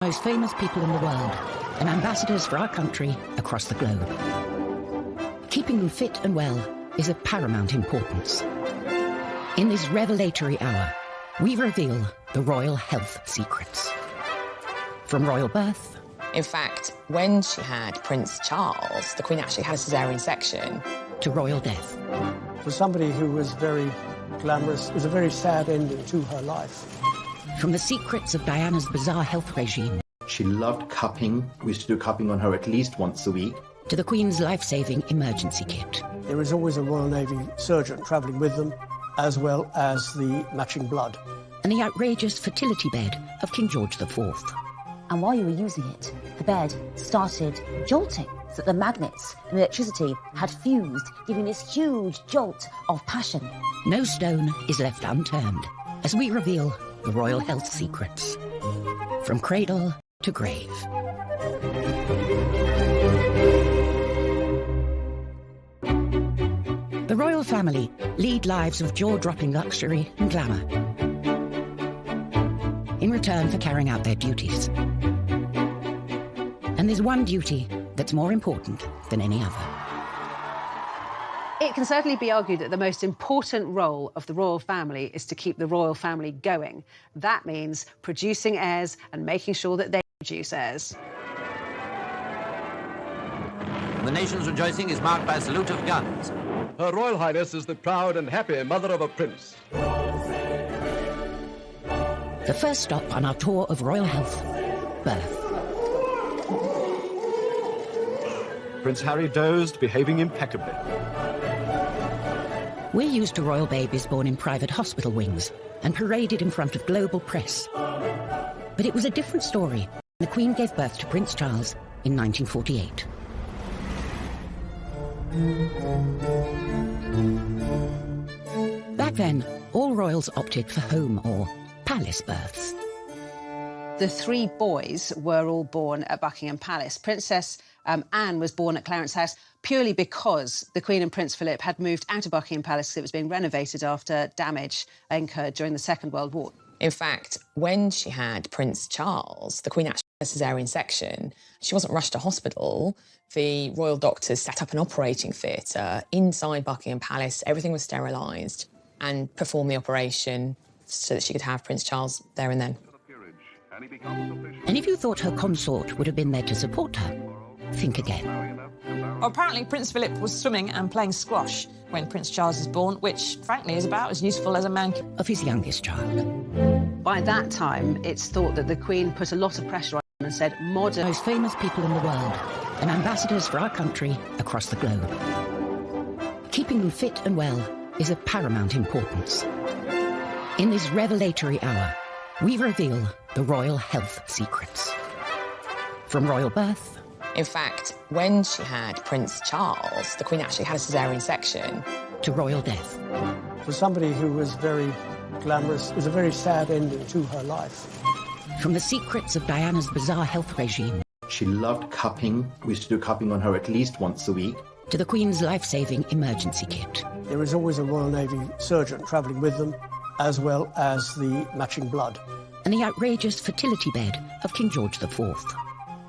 Most famous people in the world and ambassadors for our country across the globe. Keeping them fit and well is of paramount importance. In this revelatory hour, we reveal the royal health secrets. From royal birth... In fact, when she had Prince Charles, the Queen actually had a caesarean section. ...to royal death. For somebody who was very glamorous, it was a very sad ending to her life. From the secrets of Diana's bizarre health regime. She loved cupping. We used to do cupping on her at least once a week. To the Queen's life-saving emergency kit. There was always a Royal Navy surgeon travelling with them, as well as the matching blood. And the outrageous fertility bed of King George IV. And while you were using it, the bed started jolting, so that the magnets and electricity had fused, giving this huge jolt of passion. No stone is left unturned as we reveal the royal health secrets. From cradle to grave. The royal family lead lives of jaw-dropping luxury and glamour in return for carrying out their duties. And there's one duty that's more important than any other. It can certainly be argued that the most important role of the royal family is to keep the royal family going. That means producing heirs and making sure that they produce heirs. The nation's rejoicing is marked by a salute of guns. Her Royal Highness is the proud and happy mother of a prince. The first stop on our tour of royal health, birth. Prince Harry dozed, behaving impeccably. We're used to royal babies born in private hospital wings and paraded in front of global press. But it was a different story. The Queen gave birth to Prince Charles in 1948. Back then, all royals opted for home or palace births. The three boys were all born at Buckingham Palace. Princess Anne was born at Clarence House purely because the Queen and Prince Philip had moved out of Buckingham Palace because it was being renovated after damage incurred during the Second World War. In fact, when she had Prince Charles, the Queen actually had a caesarean section. She wasn't rushed to hospital. The royal doctors set up an operating theatre inside Buckingham Palace. Everything was sterilised and performed the operation so that she could have Prince Charles there and then. And if you thought her consort would have been there to support her, think again. Well, apparently Prince Philip was swimming and playing squash when Prince Charles was born, which, frankly, is about as useful as a man of his youngest child. By that time, it's thought that the Queen put a lot of pressure on him and said, modern... Most famous people in the world and ambassadors for our country across the globe. Keeping them fit and well is of paramount importance. In this revelatory hour, we reveal the royal health secrets. From royal birth... In fact, when she had Prince Charles, the Queen actually had a caesarean section. To royal death. For somebody who was very glamorous, it was a very sad ending to her life. From the secrets of Diana's bizarre health regime. She loved cupping. We used to do cupping on her at least once a week. To the Queen's life-saving emergency kit. There was always a Royal Navy surgeon travelling with them, as well as the matching blood. And the outrageous fertility bed of King George IV.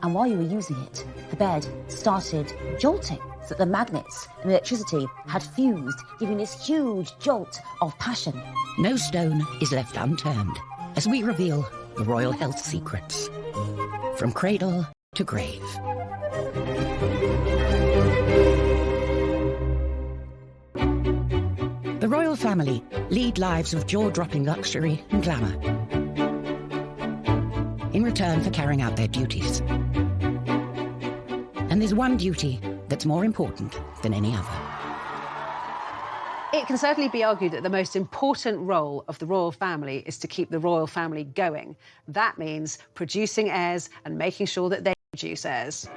And while you were using it, the bed started jolting, so that the magnets and electricity had fused, giving this huge jolt of passion. No stone is left unturned as we reveal the royal health secrets. From cradle to grave. The royal family lead lives of jaw-dropping luxury and glamour in return for carrying out their duties. And there's one duty that's more important than any other. It can certainly be argued that the most important role of the royal family is to keep the royal family going. That means producing heirs and making sure that they produce heirs.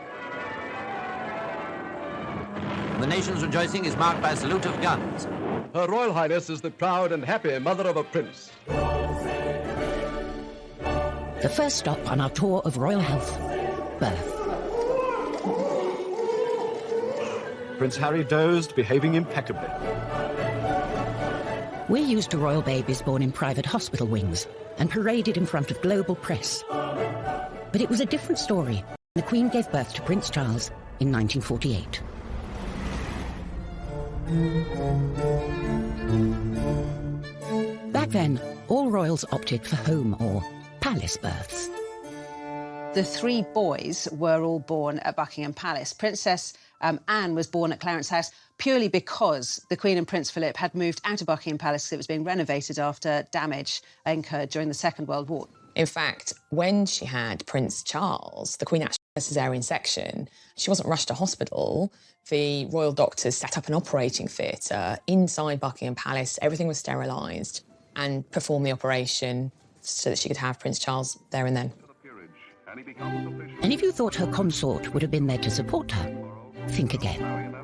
The nation's rejoicing is marked by a salute of guns. Her Royal Highness is the proud and happy mother of a prince. The first stop on our tour of royal health, birth. Prince Harry dozed, behaving impeccably. We're used to royal babies born in private hospital wings and paraded in front of global press. But it was a different story. The Queen gave birth to Prince Charles in 1948. Back then, all royals opted for home or palace births. The three boys were all born at Buckingham Palace. Princess Anne was born at Clarence House purely because the Queen and Prince Philip had moved out of Buckingham Palace because it was being renovated after damage incurred during the Second World War. In fact, when she had Prince Charles, the Queen actually had a caesarean section. She wasn't rushed to hospital. The royal doctors set up an operating theatre inside Buckingham Palace. Everything was sterilised and performed the operation so that she could have Prince Charles there and then. And if you thought her consort would have been there to support her, think again.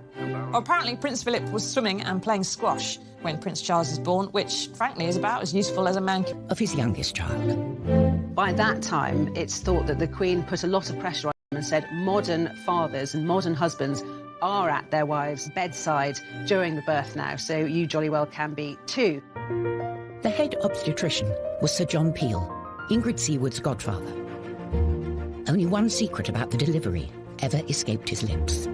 Apparently, Prince Philip was swimming and playing squash when Prince Charles was born, which, frankly, is about as useful as a man of his youngest child. By that time, it's thought that the Queen put a lot of pressure on him and said modern fathers and modern husbands are at their wives' bedside during the birth now, so you jolly well can be too. The head obstetrician was Sir John Peel, Ingrid Seward's godfather. Only one secret about the delivery ever escaped his lips.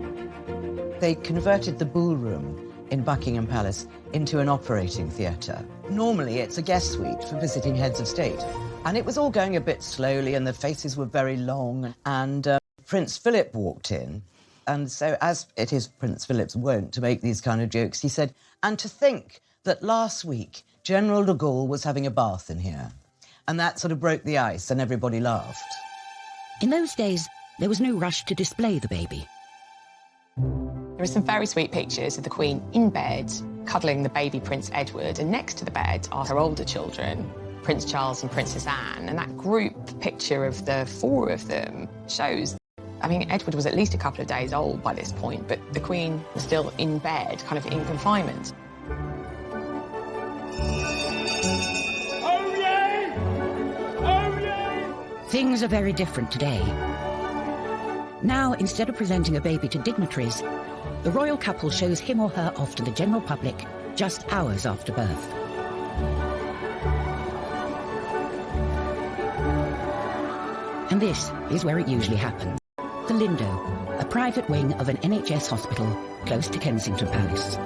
They converted the ballroom in Buckingham Palace into an operating theatre. Normally, it's a guest suite for visiting heads of state. And it was all going a bit slowly, and the faces were very long. And Prince Philip walked in. And so, as it is Prince Philip's wont to make these kind of jokes, he said, and to think that last week, General de Gaulle was having a bath in here. And that sort of broke the ice, and everybody laughed. In those days, there was no rush to display the baby. There are some very sweet pictures of the Queen in bed, cuddling the baby Prince Edward, and next to the bed are her older children, Prince Charles and Princess Anne, and that group picture of the four of them shows, I mean, Edward was at least a couple of days old by this point, but the Queen was still in bed, kind of in confinement. Things are very different today. Now, instead of presenting a baby to dignitaries, the royal couple shows him or her off to the general public just hours after birth. And this is where it usually happens. The Lindo, a private wing of an NHS hospital close to Kensington Palace.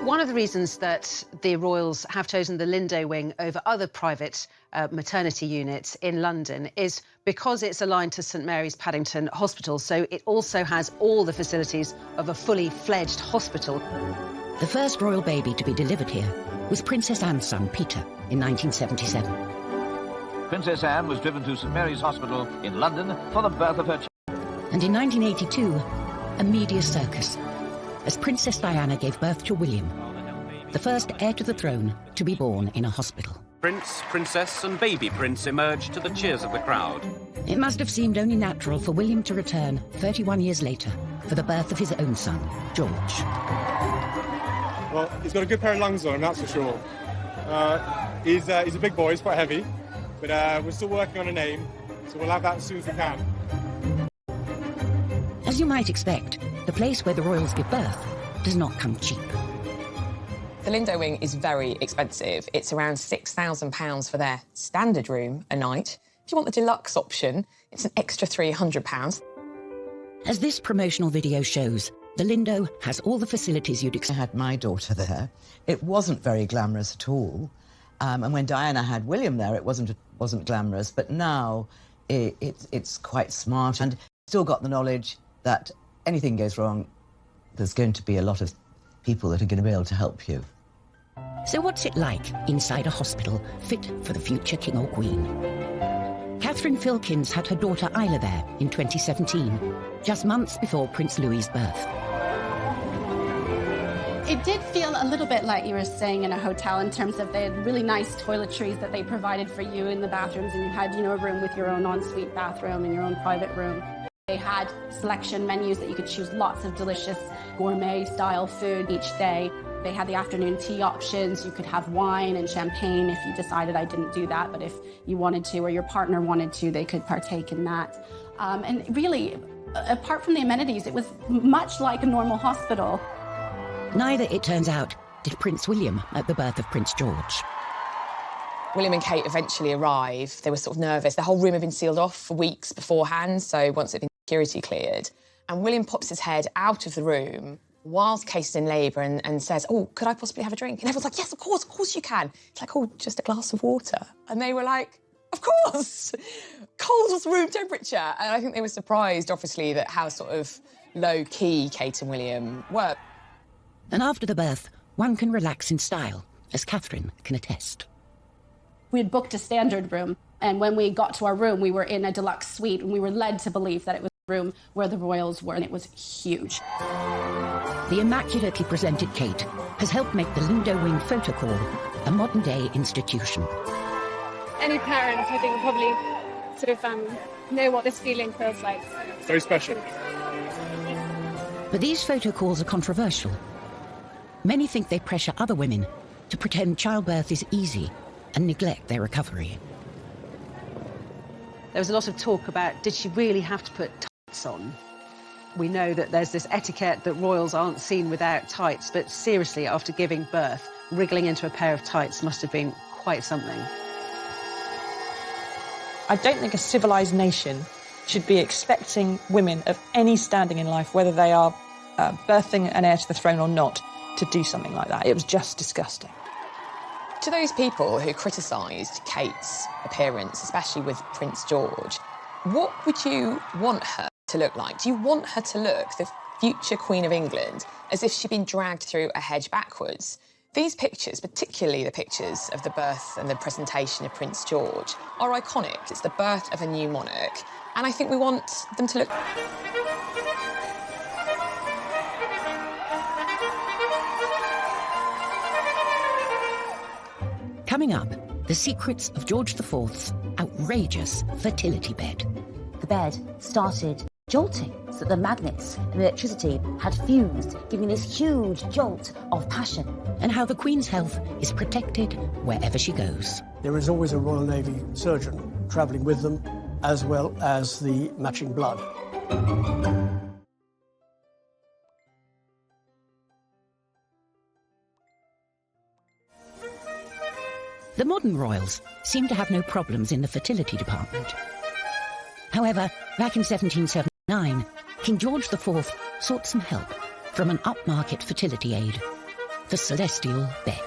One of the reasons that the royals have chosen the Lindo wing over other private maternity units in London is because it's aligned to St Mary's Paddington Hospital, so it also has all the facilities of a fully fledged hospital. The first royal baby to be delivered here was Princess Anne's son, Peter, in 1977. Princess Anne was driven to St Mary's Hospital in London for the birth of her child. And in 1982, a media circus, as Princess Diana gave birth to William, the first heir to the throne to be born in a hospital. Prince, Princess and baby Prince emerged to the cheers of the crowd. It must have seemed only natural for William to return 31 years later for the birth of his own son, George. Well, he's got a good pair of lungs on him, that's for sure. He's a big boy, he's quite heavy, but we're still working on a name, so we'll have that as soon as we can. As you might expect, the place where the royals give birth does not come cheap. The Lindo wing is very expensive. It's around £6,000 for their standard room a night. If you want the deluxe option, it's an extra £300. As this promotional video shows, the Lindo has all the facilities you'd expect. I had my daughter there. It wasn't very glamorous at all. And when Diana had William there, it wasn't glamorous. But now it's quite smart, and still got the knowledge that anything goes wrong, there's going to be a lot of people that are going to be able to help you. So what's it like inside a hospital fit for the future king or queen? Catherine Filkins had her daughter Isla there in 2017, just months before Prince Louis's birth. It did feel a little bit like you were staying in a hotel in terms of they had really nice toiletries that they provided for you in the bathrooms, and you had, a room with your own ensuite bathroom and your own private room. They had selection menus that you could choose lots of delicious gourmet-style food each day. They had the afternoon tea options. You could have wine and champagne if you decided. I didn't do that, but if you wanted to or your partner wanted to, they could partake in that. And really, apart from the amenities, it was much like a normal hospital. Neither, it turns out, did Prince William at the birth of Prince George. William and Kate eventually arrive. They were sort of nervous. The whole room had been sealed off for weeks beforehand, so once it had been security cleared. And William pops his head out of the room whilst Kate is in labour and says, "Oh, could I possibly have a drink?" And everyone's like, "Yes, of course you can." It's like, "Oh, just a glass of water." And they were like, "Of course!" Cold room temperature. And I think they were surprised, obviously, that how sort of low-key Kate and William were. And after the birth, one can relax in style, as Catherine can attest. We had booked a standard room, and when we got to our room, we were in a deluxe suite, and we were led to believe that it was the room where the royals were, and it was huge. The immaculately presented Kate has helped make the Lindo Wing Photocall a modern-day institution. Any parent, I think, will probably sort of know what this feeling feels like. Very special. But these photocalls are controversial. Many think they pressure other women to pretend childbirth is easy and neglect their recovery. There was a lot of talk about, did she really have to put tights on? We know that there's this etiquette that royals aren't seen without tights, but seriously, after giving birth, wriggling into a pair of tights must have been quite something. I don't think a civilised nation should be expecting women of any standing in life, whether they are birthing an heir to the throne or not, to do something like that. It was just disgusting. To those people who criticised Kate's appearance, especially with Prince George, what would you want her to look like? Do you want her to look, the future Queen of England, as if she'd been dragged through a hedge backwards? These pictures, particularly the pictures of the birth and the presentation of Prince George, are iconic. It's the birth of a new monarch, and I think we want them to look... Coming up, the secrets of George IV's outrageous fertility bed. The bed started jolting so that the magnets and electricity had fused, giving this huge jolt of passion. And how the Queen's health is protected wherever she goes. There is always a Royal Navy surgeon travelling with them, as well as the matching blood. The modern royals seem to have no problems in the fertility department. However, back in 1779, King George IV sought some help from an upmarket fertility aid, the celestial bed.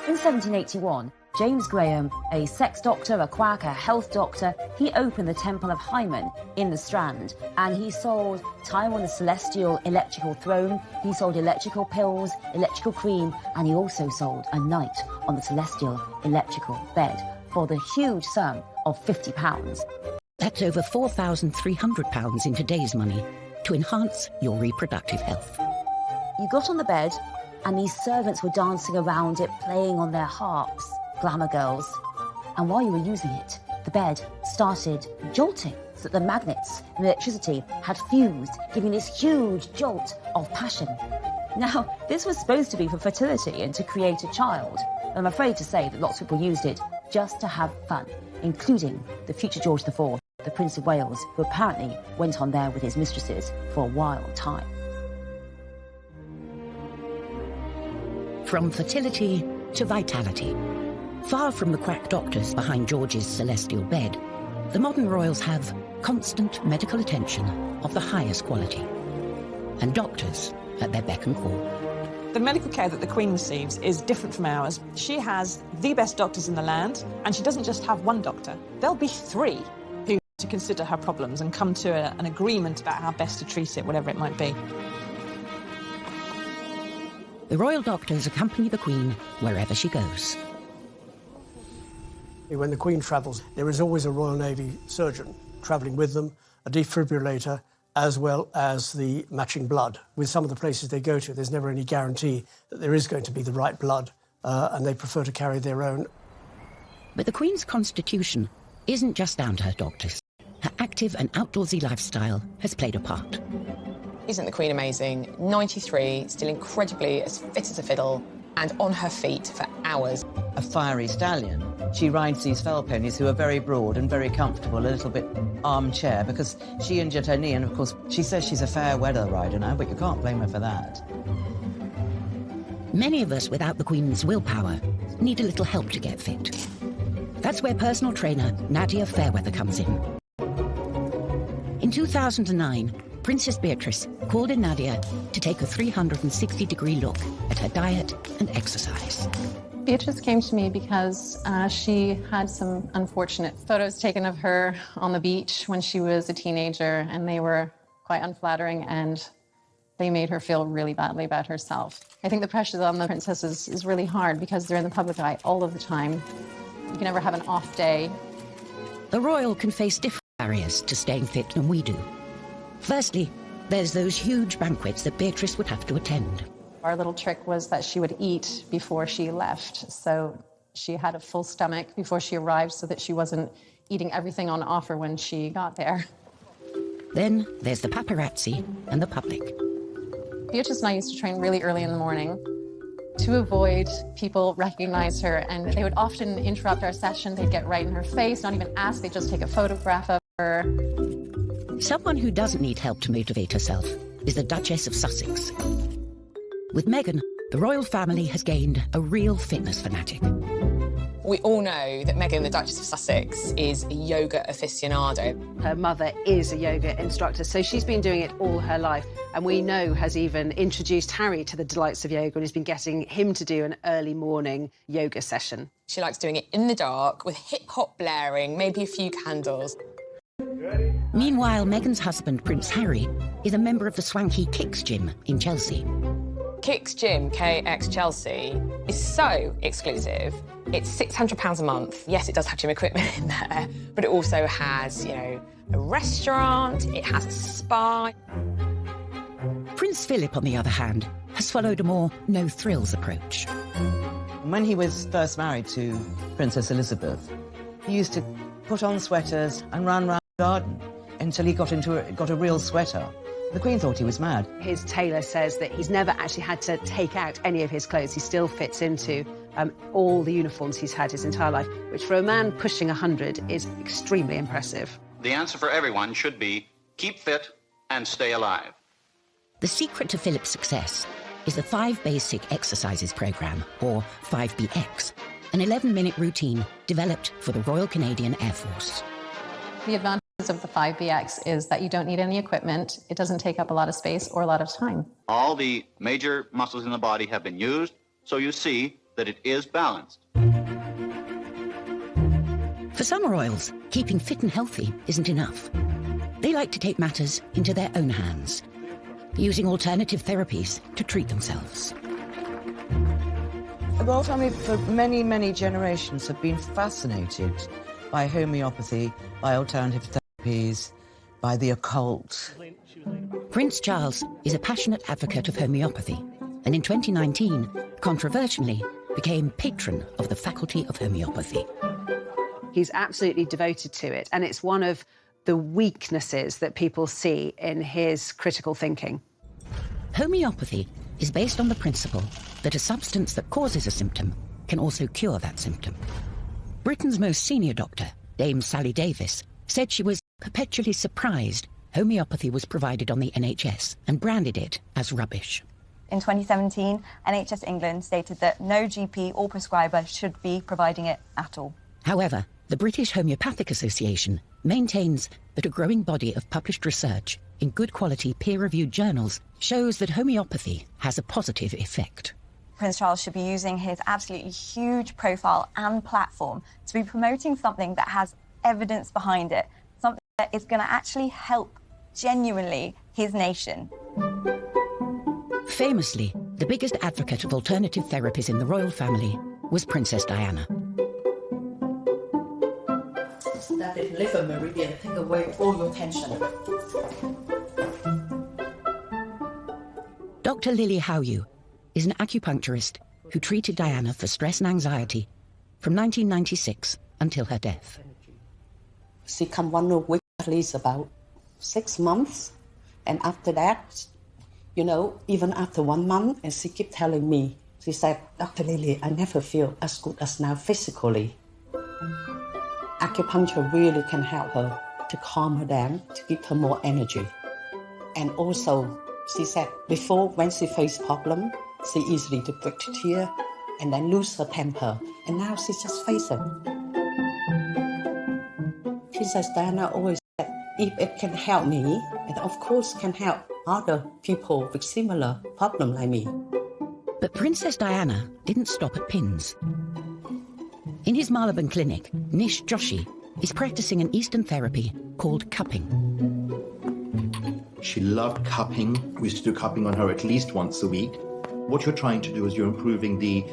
In 1781, James Graham, a sex doctor, a quack, a health doctor, he opened the Temple of Hymen in the Strand, and he sold time on the celestial electrical throne, he sold electrical pills, electrical cream, and he also sold a night on the celestial electrical bed for the huge sum of £50. That's over £4,300 in today's money to enhance your reproductive health. You got on the bed, and these servants were dancing around it, playing on their harps. Glamour girls. And while you were using it, the bed started jolting so that the magnets and electricity had fused, giving this huge jolt of passion. Now, this was supposed to be for fertility and to create a child. And I'm afraid to say that lots of people used it just to have fun, including the future George IV, the Prince of Wales, who apparently went on there with his mistresses for a wild time. From fertility to vitality. Far from the quack doctors behind George's celestial bed, the modern royals have constant medical attention of the highest quality, and doctors at their beck and call. The medical care that the Queen receives is different from ours. She has the best doctors in the land, and she doesn't just have one doctor. There'll be three who to consider her problems and come to an agreement about how best to treat it, whatever it might be. The royal doctors accompany the Queen wherever she goes. When the Queen travels, there is always a Royal Navy surgeon travelling with them, a defibrillator, as well as the matching blood. With some of the places they go to, there's never any guarantee that there is going to be the right blood, and they prefer to carry their own. But the Queen's constitution isn't just down to her doctors. Her active and outdoorsy lifestyle has played a part. Isn't the Queen amazing? 93, still incredibly as fit as a fiddle, and on her feet for hours. A fiery stallion. She rides these fell ponies who are very broad and very comfortable, a little bit armchair, because she injured her knee, and of course she says she's a fair weather rider now, but you can't blame her for that. Many of us without the Queen's willpower need a little help to get fit. That's where personal trainer Nadia Fairweather comes in. In 2009, Princess Beatrice called in Nadia to take a 360-degree look at her diet and exercise. Beatrice came to me because she had some unfortunate photos taken of her on the beach when she was a teenager, and they were quite unflattering, and they made her feel really badly about herself. I think the pressure on the princesses is really hard because they're in the public eye all of the time. You can never have an off day. The royal can face different barriers to staying fit than we do. Firstly, there's those huge banquets that Beatrice would have to attend. Our little trick was that she would eat before she left, so she had a full stomach before she arrived so that she wasn't eating everything on offer when she got there. Then there's the paparazzi and the public. Beatrice and I used to train really early in the morning to avoid people recognize her, and they would often interrupt our session. They'd get right in her face, not even ask, they'd just take a photograph of her. Someone who doesn't need help to motivate herself is the Duchess of Sussex. With Meghan, the royal family has gained a real fitness fanatic. We all know that Meghan, the Duchess of Sussex, is a yoga aficionado. Her mother is a yoga instructor, so she's been doing it all her life, and we know has even introduced Harry to the delights of yoga and has been getting him to do an early morning yoga session. She likes doing it in the dark with hip-hop blaring, maybe a few candles. Meanwhile, Meghan's husband, Prince Harry, is a member of the swanky Kicks gym in Chelsea. Kicks Gym, KX Chelsea, is so exclusive. It's £600 a month. Yes, it does have gym equipment in there, but it also has, you know, a restaurant, it has a spa. Prince Philip, on the other hand, has followed a more no-thrills approach. When he was first married to Princess Elizabeth, he used to put on sweaters and run around the garden until he got a real sweater. The Queen thought he was mad. His tailor says that he's never actually had to take out any of his clothes. He still fits into all the uniforms he's had his entire life, which for a man pushing 100 is extremely impressive. The answer for everyone should be keep fit and stay alive. The secret to Philip's success is the 5 Basic Exercises programme, or 5BX, an 11-minute routine developed for the Royal Canadian Air Force. The advantage of the 5BX is that you don't need any equipment, it doesn't take up a lot of space or a lot of time. All the major muscles in the body have been used, so you see that it is balanced. For some royals, keeping fit and healthy isn't enough. They like to take matters into their own hands, using alternative therapies to treat themselves. The royal family for many, many generations have been fascinated by homeopathy, by alternative therapies, by the occult. Prince Charles is a passionate advocate of homeopathy, and in 2019, controversially, became patron of the Faculty of Homeopathy. He's absolutely devoted to it, and it's one of the weaknesses that people see in his critical thinking. Homeopathy is based on the principle that a substance that causes a symptom can also cure that symptom. Britain's most senior doctor, Dame Sally Davis, said she was perpetually surprised homeopathy was provided on the NHS and branded it as rubbish. In 2017, NHS England stated that no GP or prescriber should be providing it at all. However, the British Homeopathic Association maintains that a growing body of published research in good quality peer-reviewed journals shows that homeopathy has a positive effect. Prince Charles should be using his absolutely huge profile and platform to be promoting something that has evidence behind it, something that is going to actually help genuinely his nation. Famously, the biggest advocate of alternative therapies in the royal family was Princess Diana. That is liver meridian, take away all your tension. Dr. Lily Howe is an acupuncturist who treated Diana for stress and anxiety from 1996 until her death. She come 1 week, at least about 6 months. And after that, you know, even after 1 month, and she kept telling me, she said, Dr. Lily, I never feel as good as now physically. Acupuncture really can help her to calm her down, to give her more energy. And also, she said before, when she faced problem, She easily to break tear and then lose her temper. And now she just face it. Princess Diana always said, if it can help me, it of course can help other people with similar problem like me. But Princess Diana didn't stop at pins. In his Marylebone clinic, Nish Joshi is practicing an Eastern therapy called cupping. She loved cupping. We used to do cupping on her at least once a week. What you're trying to do is you're improving the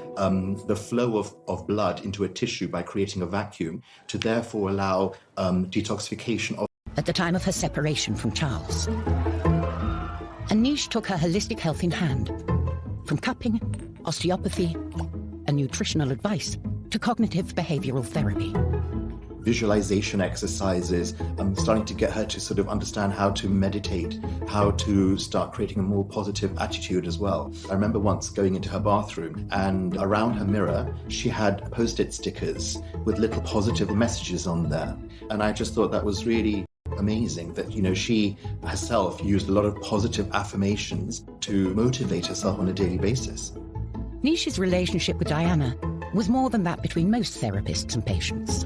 flow of blood into a tissue by creating a vacuum to therefore allow detoxification of... At the time of her separation from Charles. And Nish took her holistic health in hand. From cupping, osteopathy, and nutritional advice to cognitive behavioral therapy. Visualization exercises, starting to get her to sort of understand how to meditate, how to start creating a more positive attitude as well. I remember once going into her bathroom and around her mirror, she had Post-it stickers with little positive messages on there. And I just thought that was really amazing that, you know, she herself used a lot of positive affirmations to motivate herself on a daily basis. Nish's relationship with Diana was more than that between most therapists and patients.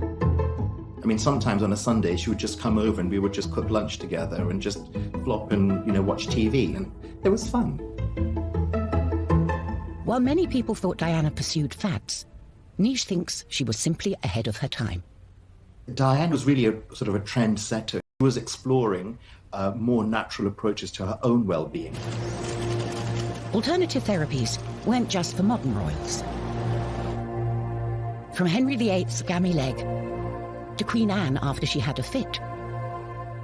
I mean, sometimes on a Sunday, she would just come over and we would just cook lunch together and just flop and, you know, watch TV, and it was fun. While many people thought Diana pursued fads, Nish thinks she was simply ahead of her time. Diana was really a sort of a trendsetter. She was exploring more natural approaches to her own well-being. Alternative therapies weren't just for modern royals. From Henry VIII's gammy leg to Queen Anne after she had a fit,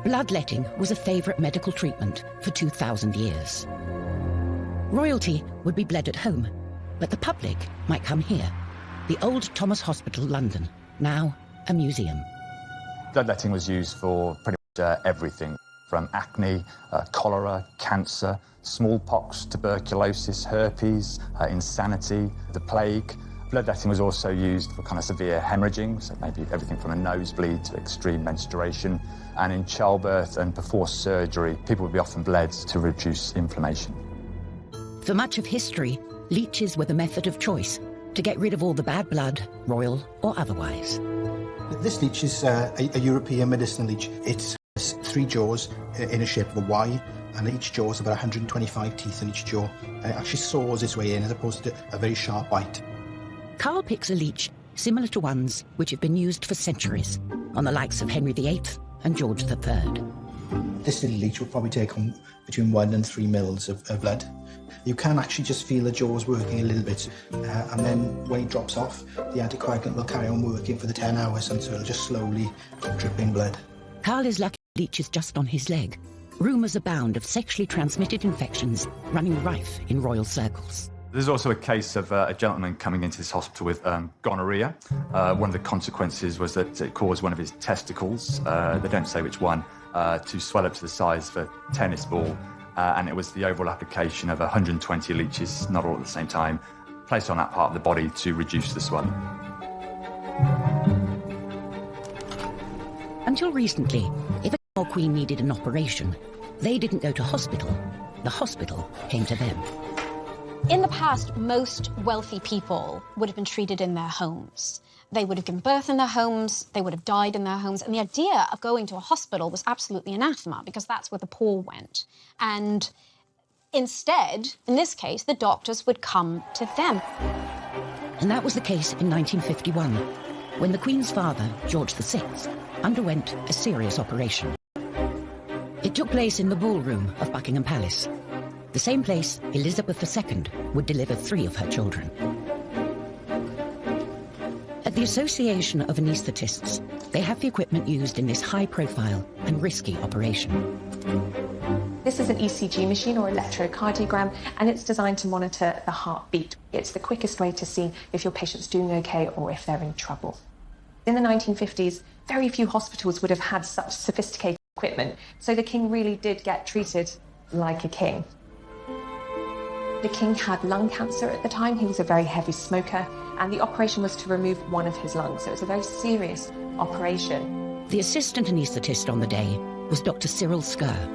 bloodletting was a favourite medical treatment for 2,000 years. Royalty would be bled at home, but the public might come here, the Old Thomas Hospital, London, now a museum. Bloodletting was used for pretty much everything, from acne, cholera, cancer, smallpox, tuberculosis, herpes, insanity, the plague. Bloodletting was also used for kind of severe hemorrhaging, so maybe everything from a nosebleed to extreme menstruation. And in childbirth and before surgery, people would be often bled to reduce inflammation. For much of history, leeches were the method of choice to get rid of all the bad blood, royal or otherwise. This leech is a European medicinal leech. It has 3 jaws in a shape of a Y, and each jaw is about 125 teeth in each jaw. And it actually saws its way in as opposed to a very sharp bite. Carl picks a leech similar to ones which have been used for centuries on the likes of Henry VIII and George III. This little leech will probably take on between 1 and 3 mils of blood. You can actually just feel the jaws working a little bit, and then when it drops off, the anticoagulant will carry on working for the 10 hours until it'll just slowly dripping blood. Carl is lucky the leech is just on his leg. Rumours abound of sexually transmitted infections running rife in royal circles. There's also a case of a gentleman coming into this hospital with gonorrhea. One of the consequences was that it caused one of his testicles, they don't say which one, to swell up to the size of a tennis ball. And it was the overall application of 120 leeches, not all at the same time, placed on that part of the body to reduce the swelling. Until recently, if a king or queen needed an operation, they didn't go to hospital. The hospital came to them. In the past, most wealthy people would have been treated in their homes. They would have given birth in their homes, they would have died in their homes, and the idea of going to a hospital was absolutely anathema because that's where the poor went. And instead, in this case, the doctors would come to them. And that was the case in 1951, when the Queen's father, George VI, underwent a serious operation. It took place in the ballroom of Buckingham Palace, the same place Elizabeth II would deliver 3 of her children. At the Association of Anaesthetists, they have the equipment used in this high-profile and risky operation. This is an ECG machine or electrocardiogram, and it's designed to monitor the heartbeat. It's the quickest way to see if your patient's doing okay or if they're in trouble. In the 1950s, very few hospitals would have had such sophisticated equipment, so the king really did get treated like a king. The king had lung cancer at the time. He was a very heavy smoker, and the operation was to remove one of his lungs, so it was a very serious operation. The assistant anaesthetist on the day was Dr. Cyril Skerr.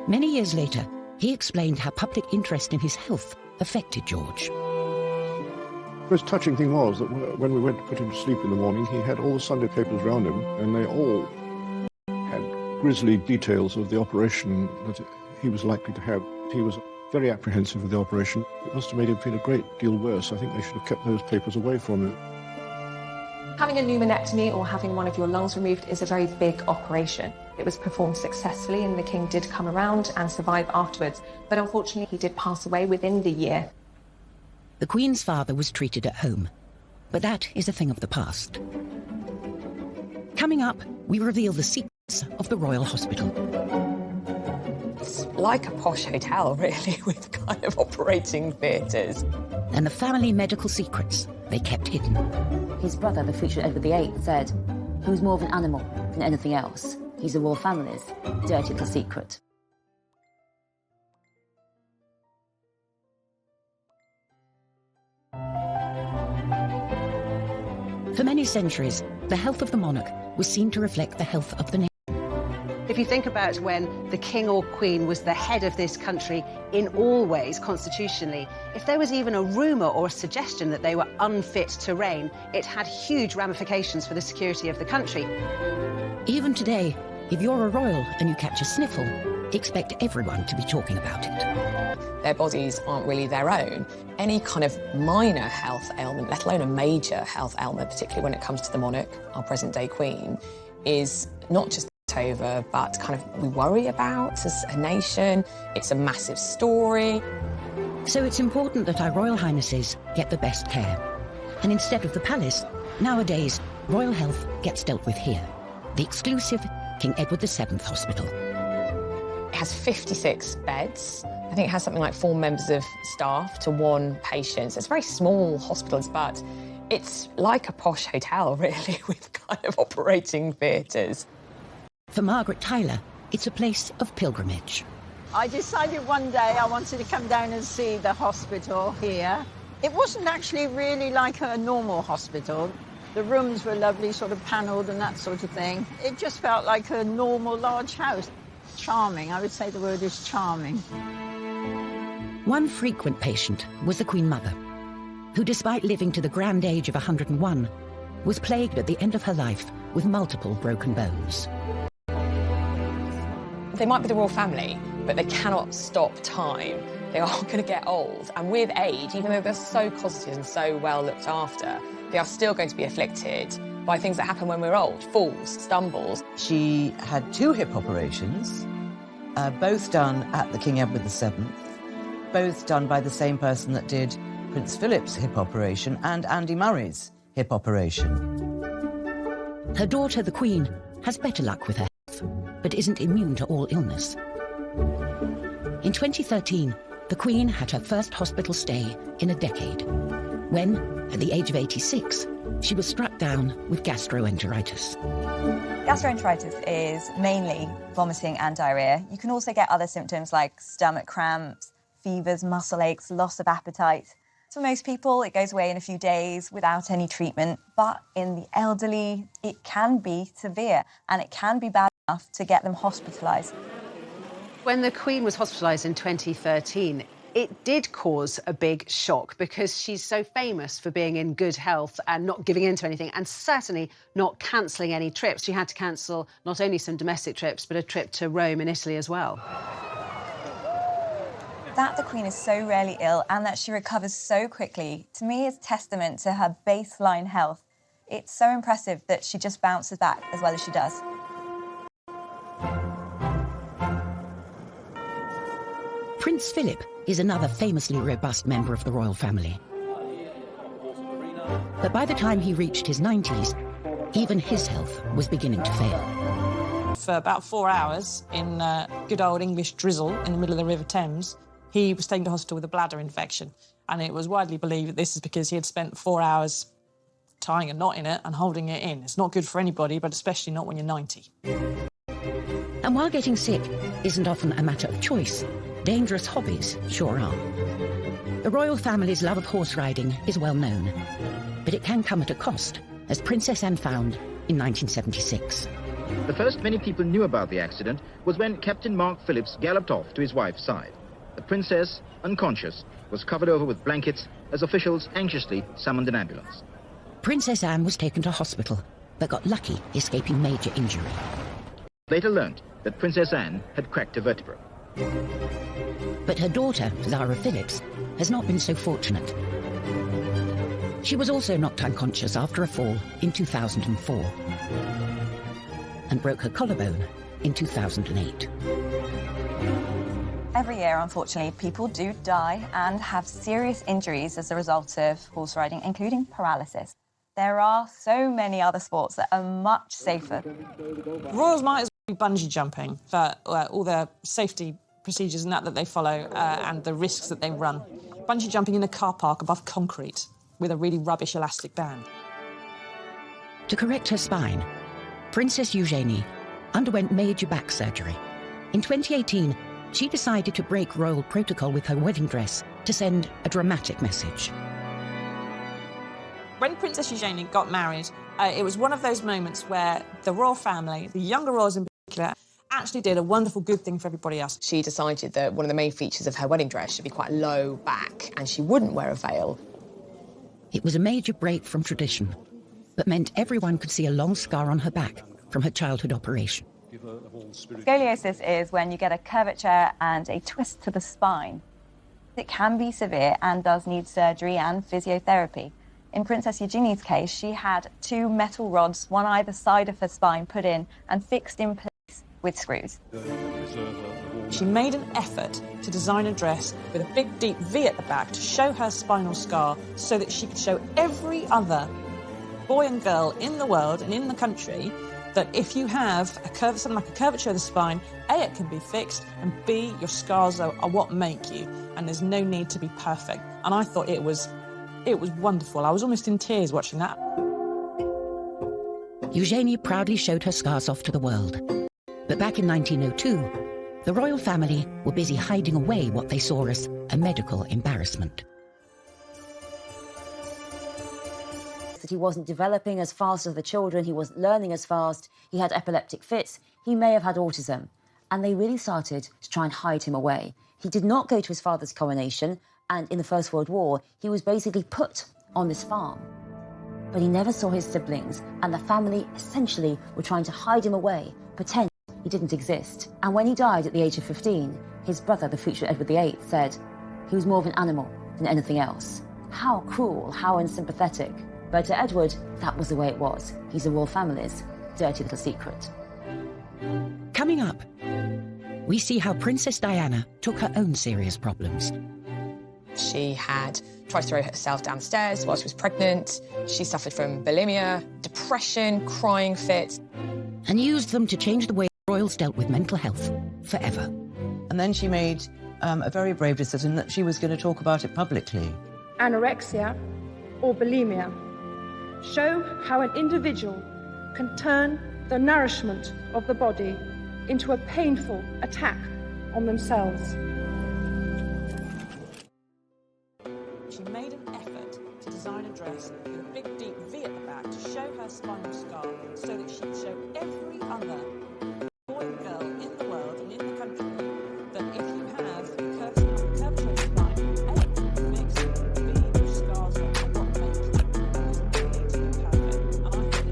Many years later, he explained how public interest in his health affected George. The most touching thing was that when we went to put him to sleep in the morning, he had all the Sunday papers around him, and they all had grisly details of the operation that he was likely to have. He was very apprehensive of the operation. It must have made him feel a great deal worse. I think they should have kept those papers away from him. Having a pneumonectomy or having one of your lungs removed is a very big operation. It was performed successfully and the King did come around and survive afterwards, but unfortunately he did pass away within the year. The Queen's father was treated at home, but that is a thing of the past. Coming up, we reveal the secrets of the Royal Hospital. It's like a posh hotel, really, with kind of operating theatres. And the family medical secrets they kept hidden. His brother, the future Edward VIII, said he was more of an animal than anything else. He's the royal family's dirty little secret. For many centuries, the health of the monarch was seen to reflect the health of the nation. If you think about when the King or Queen was the head of this country in all ways, constitutionally, if there was even a rumour or a suggestion that they were unfit to reign, it had huge ramifications for the security of the country. Even today, if you're a royal and you catch a sniffle, expect everyone to be talking about it. Their bodies aren't really their own. Any kind of minor health ailment, let alone a major health ailment, particularly when it comes to the monarch, our present-day Queen, is not just over, but kind of we worry about as a nation. It's a massive story. So it's important that our Royal Highnesses get the best care. And instead of the palace, nowadays, royal health gets dealt with here. The exclusive King Edward VII Hospital. It has 56 beds. I think it has something like 4 members of staff to 1 patient. So it's very small hospitals, but it's like a posh hotel, really, with kind of operating theatres. For Margaret Tyler, it's a place of pilgrimage. I decided one day I wanted to come down and see the hospital here. It wasn't actually really like a normal hospital. The rooms were lovely, sort of panelled and that sort of thing. It just felt like a normal large house. Charming, I would say the word is charming. One frequent patient was the Queen Mother, who, despite living to the grand age of 101, was plagued at the end of her life with multiple broken bones. They might be the royal family, but they cannot stop time. They are going to get old. And with age, even though they're so cosseted and so well looked after, they are still going to be afflicted by things that happen when we're old. Falls, stumbles. She had 2 hip operations, both done at the King Edward VII, both done by the same person that did Prince Philip's hip operation and Andy Murray's hip operation. Her daughter, the Queen, has better luck with her health, but isn't immune to all illness. In 2013, the Queen had her first hospital stay in a decade, when, at the age of 86, she was struck down with gastroenteritis. Gastroenteritis is mainly vomiting and diarrhea. You can also get other symptoms like stomach cramps, fevers, muscle aches, loss of appetite. For most people, it goes away in a few days without any treatment, but in the elderly, it can be severe and it can be bad enough to get them hospitalised. When the Queen was hospitalised in 2013, it did cause a big shock because she's so famous for being in good health and not giving in to anything and certainly not cancelling any trips. She had to cancel not only some domestic trips, but a trip to Rome in Italy as well. That the Queen is so rarely ill and that she recovers so quickly, to me, is testament to her baseline health. It's so impressive that she just bounces back as well as she does. Prince Philip is another famously robust member of the royal family. But by the time he reached his 90s, even his health was beginning to fail. For about 4 hours in good old English drizzle in the middle of the River Thames, he was taken to hospital with a bladder infection. And it was widely believed that this is because he had spent 4 hours tying a knot in it and holding it in. It's not good for anybody, but especially not when you're 90. And while getting sick isn't often a matter of choice, dangerous hobbies sure are. The royal family's love of horse riding is well known, but it can come at a cost, as Princess Anne found in 1976. The first many people knew about the accident was when Captain Mark Phillips galloped off to his wife's side. The princess, unconscious, was covered over with blankets as officials anxiously summoned an ambulance. Princess Anne was taken to hospital, but got lucky, escaping major injury. Later learnt that Princess Anne had cracked a vertebra. But her daughter, Zara Phillips, has not been so fortunate. She was also knocked unconscious after a fall in 2004 and broke her collarbone in 2008. Every year, unfortunately, people do die and have serious injuries as a result of horse riding, including paralysis. There are so many other sports that are much safer. Royals might as well be bungee jumping for all the safety procedures and that they follow and the risks that they run. Bungee jumping in a car park above concrete with a really rubbish elastic band. To correct her spine, Princess Eugenie underwent major back surgery. In 2018, she decided to break royal protocol with her wedding dress to send a dramatic message. When Princess Eugenie got married, it was one of those moments where the royal family, the younger royals in particular, actually did a wonderful good thing for everybody else. She decided that one of the main features of her wedding dress should be quite low back and she wouldn't wear a veil. It was a major break from tradition, but meant everyone could see a long scar on her back from her childhood operation. Scoliosis is when you get a curvature and a twist to the spine. It can be severe and does need surgery and physiotherapy. In Princess Eugenie's case, she had 2 metal rods, one either side of her spine, put in and fixed in place with screws. She made an effort to design a dress with a big, deep V at the back to show her spinal scar so that she could show every other boy and girl in the world and in the country that if you have something like a curvature of the spine, A, it can be fixed, and B, your scars are what make you, and there's no need to be perfect. And I thought it was wonderful. I was almost in tears watching that. Eugenie proudly showed her scars off to the world. But back in 1902, the royal family were busy hiding away what they saw as a medical embarrassment. That he wasn't developing as fast as the children, he wasn't learning as fast, he had epileptic fits, he may have had autism. And they really started to try and hide him away. He did not go to his father's coronation, and in the First World War, he was basically put on this farm. But he never saw his siblings, and the family essentially were trying to hide him away, pretend he didn't exist. And when he died at the age of 15, his brother, the future Edward VIII, said he was more of an animal than anything else. How cruel, how unsympathetic. But to Edward, that was the way it was. He's the royal family's dirty little secret. Coming up, we see how Princess Diana took her own serious problems. She had tried to throw herself downstairs while she was pregnant. She suffered from bulimia, depression, crying fits. And used them to change the way royals dealt with mental health forever. And then she made a very brave decision that she was going to talk about it publicly. Anorexia or bulimia show how an individual can turn the nourishment of the body into a painful attack on themselves. She made an effort to design a dress with a big, deep V at the back to show her spinal scar so that she could show every other boy and girl in the world and in the country that if you have a curvature of the spine, A, it can be fixed, B, your scars are what make you. And there's no need to be perfect. And I thought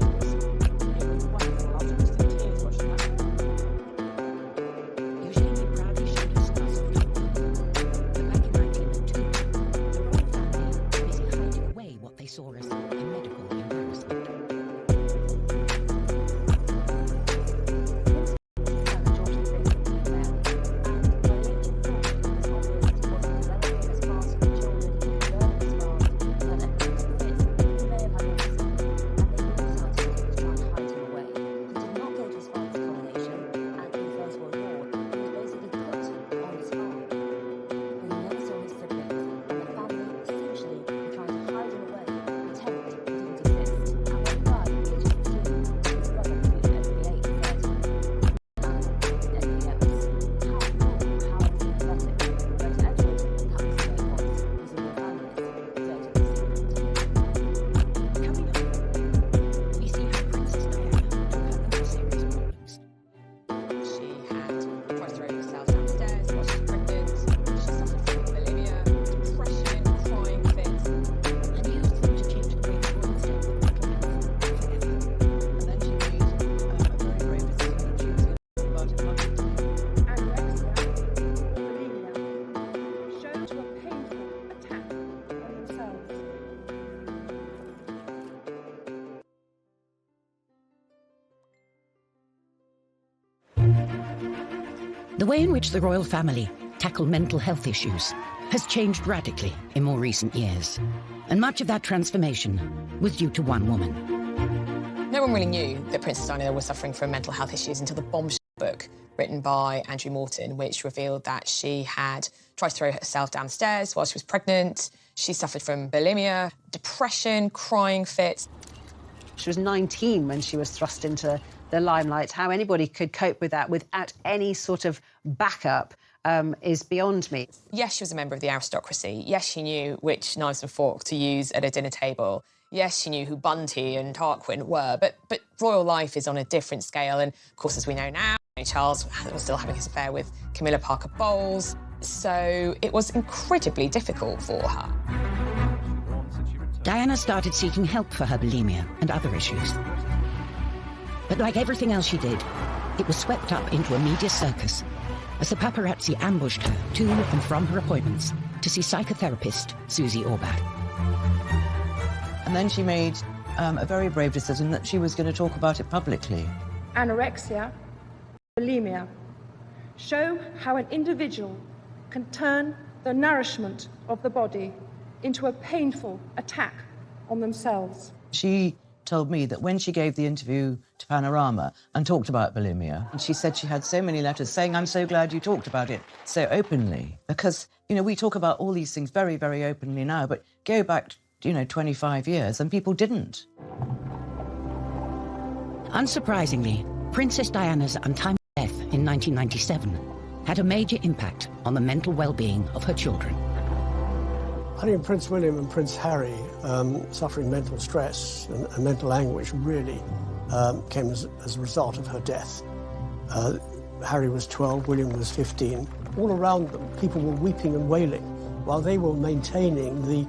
it was wonderful. I was almost in tears watching that. Eugenie proudly showed her scars off to the The way in which the royal family tackle mental health issues has changed radically in more recent years. And much of that transformation was due to one woman. No one really knew that Princess Diana was suffering from mental health issues until the bombshell book written by Andrew Morton, which revealed that she had tried to throw herself down the stairs while she was pregnant. She suffered from bulimia, depression, crying fits. She was 19 when she was thrust into the limelight. How anybody could cope with that without any sort of backup is beyond me. Yes, she was a member of the aristocracy. Yes, she knew which knives and forks to use at a dinner table. Yes, she knew who Bunty and Tarquin were, but royal life is on a different scale. And, of course, as we know now, Charles was still having his affair with Camilla Parker Bowles, so it was incredibly difficult for her. Diana started seeking help for her bulimia and other issues. But like everything else she did, it was swept up into a media circus as the paparazzi ambushed her to and from her appointments to see psychotherapist Susie Orbach. And then she made a very brave decision that she was going to talk about it publicly. Anorexia, bulimia, show how an individual can turn the nourishment of the body into a painful attack on themselves. She told me that when she gave the interview to Panorama and talked about bulimia, and she said she had so many letters saying, "I'm so glad you talked about it so openly." Because, you know, we talk about all these things very, very openly now, but go back, 25 years and people didn't. Unsurprisingly, Princess Diana's untimely death in 1997 had a major impact on the mental well-being of her children. I think Prince William and Prince Harry suffering mental stress and mental anguish really came as a result of her death. Harry was 12, William was 15. All around them, people were weeping and wailing while they were maintaining the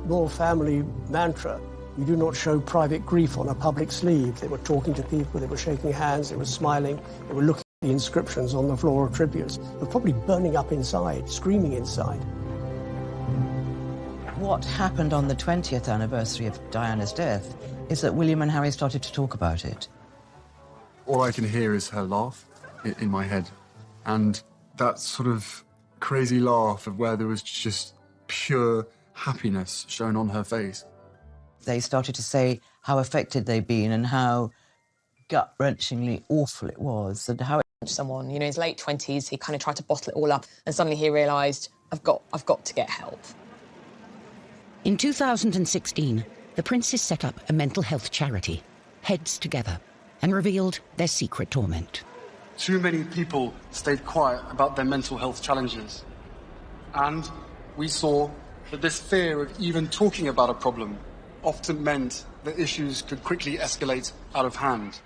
royal family mantra, "You do not show private grief on a public sleeve." They were talking to people, they were shaking hands, they were smiling, they were looking at the inscriptions on the floral tributes. They were probably burning up inside, screaming inside. What happened on the 20th anniversary of Diana's death is that William and Harry started to talk about it. All I can hear is her laugh in my head. And that sort of crazy laugh of where there was just pure happiness shown on her face. They started to say how affected they'd been and how gut-wrenchingly awful it was and how someone, in his late 20s, he kind of tried to bottle it all up and suddenly he realised, I've got to get help. In 2016, the princes set up a mental health charity, Heads Together, and revealed their secret torment. Too many people stayed quiet about their mental health challenges. And we saw that this fear of even talking about a problem often meant that issues could quickly escalate out of hand.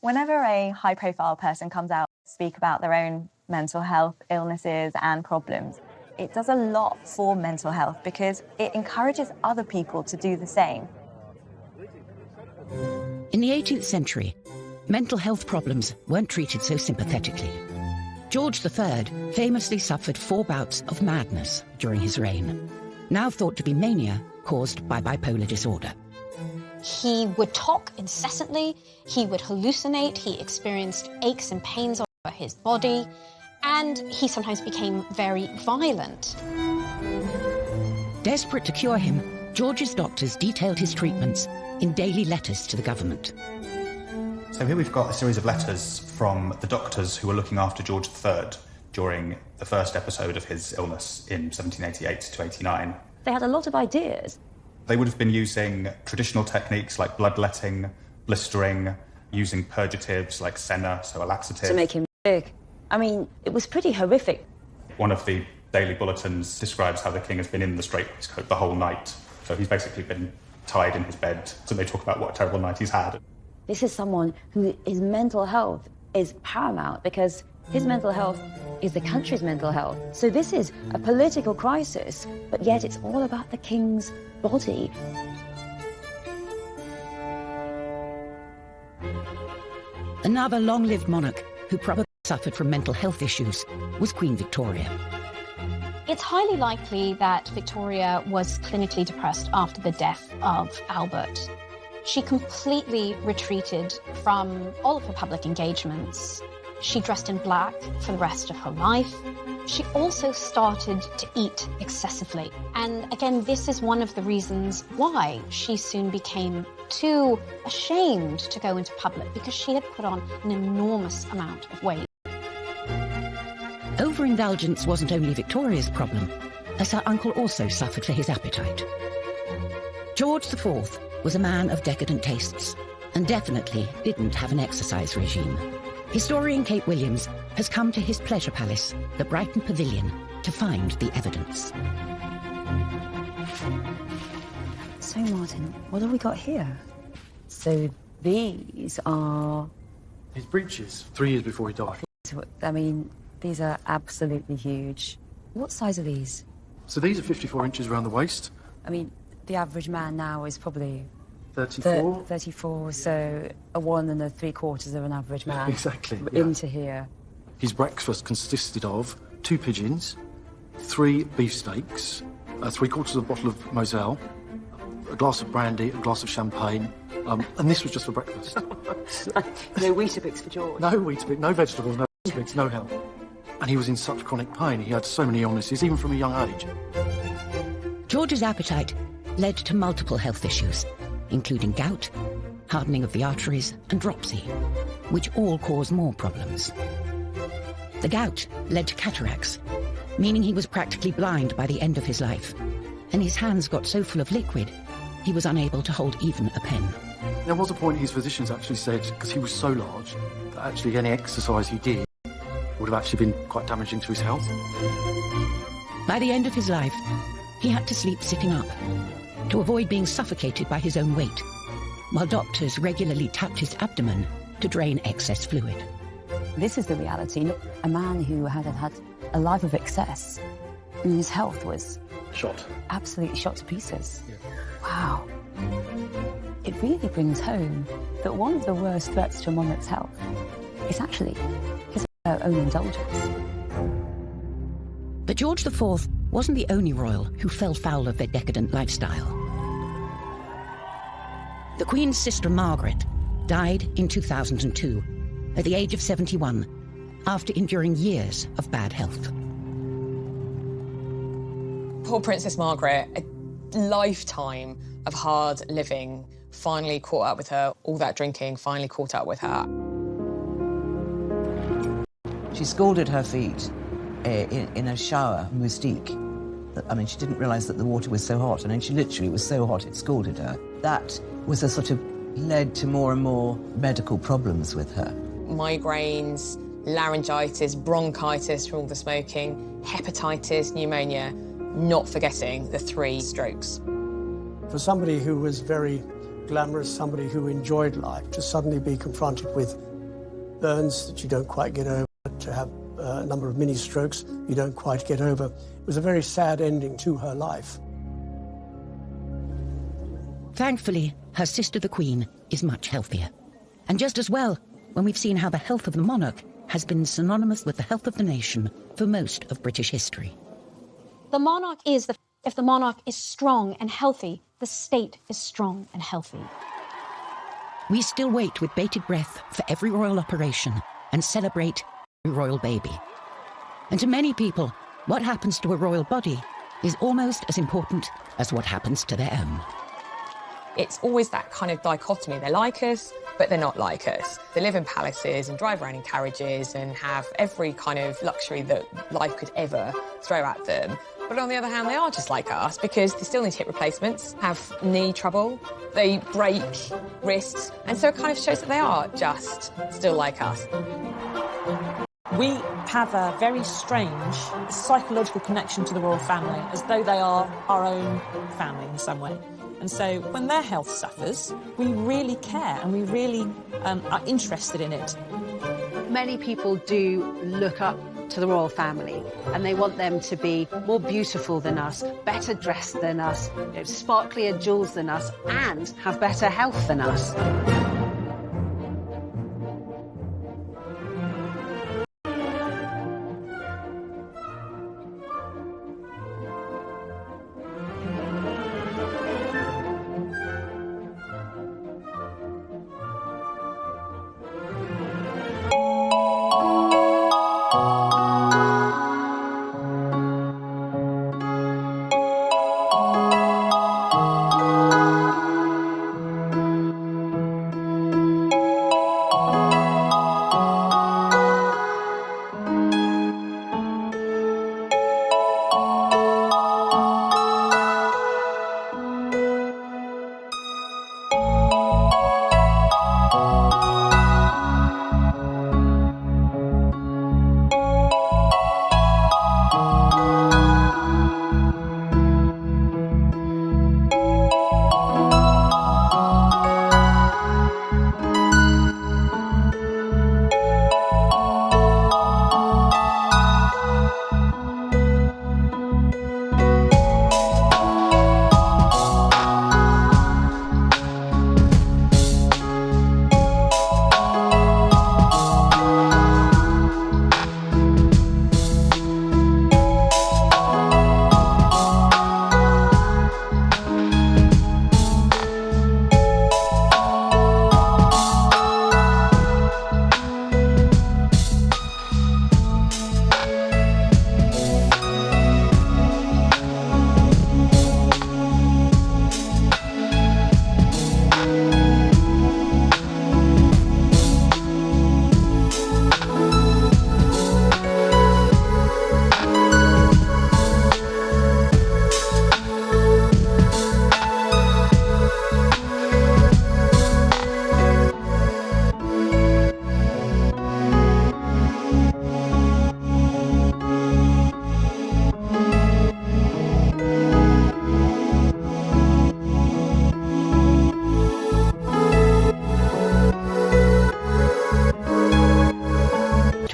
Whenever a high-profile person comes out to speak about their own mental health illnesses and problems, it does a lot for mental health because it encourages other people to do the same. In the 18th century, mental health problems weren't treated so sympathetically. George III famously suffered 4 bouts of madness during his reign, now thought to be mania caused by bipolar disorder. He would talk incessantly, he would hallucinate, he experienced aches and pains all over his body, and he sometimes became very violent. Desperate to cure him, George's doctors detailed his treatments in daily letters to the government. So here we've got a series of letters from the doctors who were looking after George III during the first episode of his illness in 1788 to 89. They had a lot of ideas. They would have been using traditional techniques like bloodletting, blistering, using purgatives like senna, so a laxative. To make him big. I mean, it was pretty horrific. One of the daily bulletins describes how the king has been in the straitjacket the whole night. So he's basically been tied in his bed. So they talk about what a terrible night he's had. This is someone who his mental health is paramount because his mental health is the country's mental health. So this is a political crisis, but yet it's all about the king's body. Another long-lived monarch who probably suffered from mental health issues was Queen Victoria. It's highly likely that Victoria was clinically depressed after the death of Albert. She completely retreated from all of her public engagements. She dressed in black for the rest of her life. She also started to eat excessively. And again, this is one of the reasons why she soon became too ashamed to go into public, because she had put on an enormous amount of weight. Overindulgence wasn't only Victoria's problem, as her uncle also suffered for his appetite. George IV was a man of decadent tastes, and definitely didn't have an exercise regime. Historian Kate Williams has come to his pleasure palace, the Brighton Pavilion, to find the evidence. So, Martin, what have we got here? So these are... His breeches, 3 years before he died. I mean, these are absolutely huge. What size are these? So these are 54 inches around the waist. I mean, the average man now is probably... 34. 34, so a 1 3/4 of an average man. Exactly. Yeah. Into here. His breakfast consisted of 2 pigeons, 3 beefsteaks, 3/4 of a bottle of Moselle, a glass of brandy, a glass of champagne, and this was just for breakfast. No Weetabix for George. No Weetabix, no vegetables, no Weetabix, no help. And he was in such chronic pain. He had so many illnesses, even from a young age. George's appetite led to multiple health issues, including gout, hardening of the arteries, and dropsy, which all cause more problems. The gout led to cataracts, meaning he was practically blind by the end of his life, and his hands got so full of liquid, he was unable to hold even a pen. There was a point his physicians actually said, because he was so large, that actually any exercise he did would have actually been quite damaging to his health. By the end of his life, he had to sleep sitting up to avoid being suffocated by his own weight, while doctors regularly tapped his abdomen to drain excess fluid. This is the reality. A man who had had a life of excess, and his health was... Shot. Absolutely shot to pieces. Yeah. Wow. It really brings home that one of the worst threats to a monarch's health is actually his own indulgence. But George IV wasn't the only royal who fell foul of their decadent lifestyle. The Queen's sister Margaret died in 2002 at the age of 71 after enduring years of bad health. Poor Princess Margaret, a lifetime of hard living finally caught up with her. All that drinking finally caught up with her. She scalded her feet in a shower, moustique. I mean, she didn't realise that the water was so hot. I mean, she literally was so hot it scalded her. That was a sort of led to more and more medical problems with her. Migraines, laryngitis, bronchitis from all the smoking, hepatitis, pneumonia, not forgetting the 3 strokes. For somebody who was very glamorous, somebody who enjoyed life, to suddenly be confronted with burns that you don't quite get over, to have a number of mini strokes you don't quite get over, it was a very sad ending to her life. Thankfully, her sister the Queen is much healthier. And just as well, when we've seen how the health of the monarch has been synonymous with the health of the nation for most of British history. The monarch is if the monarch is strong and healthy, the state is strong and healthy. We still wait with bated breath for every royal operation and celebrate every royal baby. And to many people, what happens to a royal body is almost as important as what happens to their own. It's always that kind of dichotomy. They're like us, but they're not like us. They live in palaces and drive around in carriages and have every kind of luxury that life could ever throw at them. But on the other hand, they are just like us because they still need hip replacements, have knee trouble, they break wrists, and so it kind of shows that they are just still like us. We have a very strange psychological connection to the royal family, as though they are our own family in some way. And so when their health suffers, we really care and we really are interested in it. Many people do look up to the royal family and they want them to be more beautiful than us, better dressed than us, sparklier jewels than us, and have better health than us.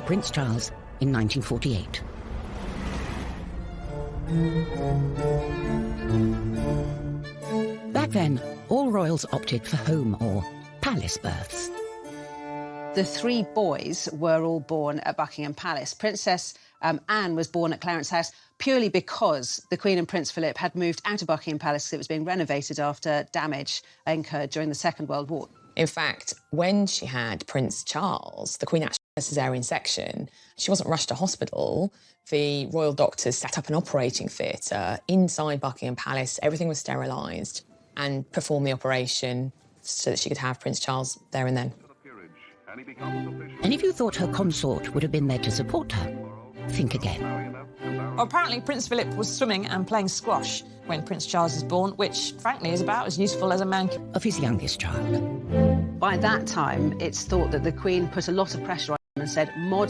Prince Charles in 1948. Back then, all royals opted for home or palace births. The three boys were all born at Buckingham Palace. Princess Anne was born at Clarence House purely because the Queen and Prince Philip had moved out of Buckingham Palace because it was being renovated after damage incurred during the Second World War. In fact, when she had Prince Charles, the Queen actually had a caesarean section. She wasn't rushed to hospital. The royal doctors set up an operating theatre inside Buckingham Palace. Everything was sterilised and performed the operation so that she could have Prince Charles there and then. And if you thought her consort would have been there to support her, think again. Well, apparently Prince Philip was swimming and playing squash when Prince Charles is born, which, frankly, is about as useful as a man of his youngest child. By that time, it's thought that the Queen put a lot of pressure on him and said, modern